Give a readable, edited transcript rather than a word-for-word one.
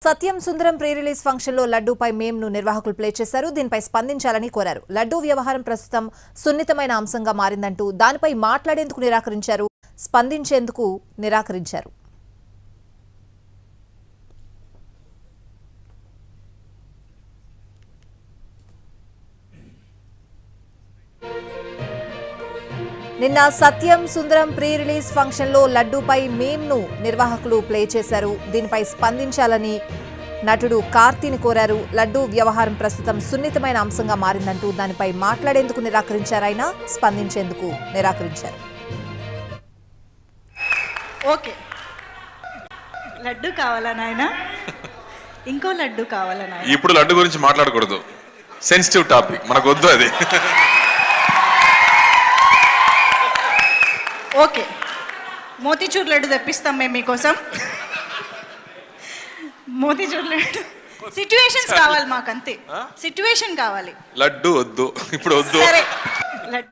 సత్యం సుందరం pre release function లో లడ్డూపై మేమ్ను నిర్వాహకులు play చేశారు. దీనిపై స్పందించాలని కోరారు. లడ్డూ వ్యవహారం ప్రస్తుతం సున్నితమైన అంశంగా మారిందంటూ దానిపై మాట్లాడేందుకు నిరాకరించారు. స్పందించేందుకు నిరాకరించారు. నిన్న సత్యం సుందరం ప్రీ రిలీజ్ ఫంక్షన్ లో లడ్డూపై మేమ్ను నిర్వాహకులు ప్లే చేశారు. దీనిపై స్పందించాలని నటుడు కార్తీని కోరారు. లడ్డూ వ్యవహారం ప్రస్తుతం సున్నితమైన అంశంగా మారిందంటూ దానిపై మాట్లాడేందుకు నిరాకరించారు. ఆయన స్పందించేందుకు నిరాకరించారు. ఓకే, లడ్డు కావాలా నాయనా? ఇంకో లడ్డు కావాలా నాయనా? ఇప్పుడు లడ్డు గురించి మాట్లాడకూడదు, సెన్సిటివ్ టాపిక్, మనకు వద్దు అది. ఓకే, మోతీచూర్ లడ్డు తెప్పిస్తాం మేము మీకోసం. మోతీచూర్ లడ్డు సిచ్యువేషన్స్ కావాలి మాకు, అంతే. సిచ్యువేషన్ కావాలి. లడ్డు వద్దు, ఇప్పుడు వద్దు. సరే, లడ్డు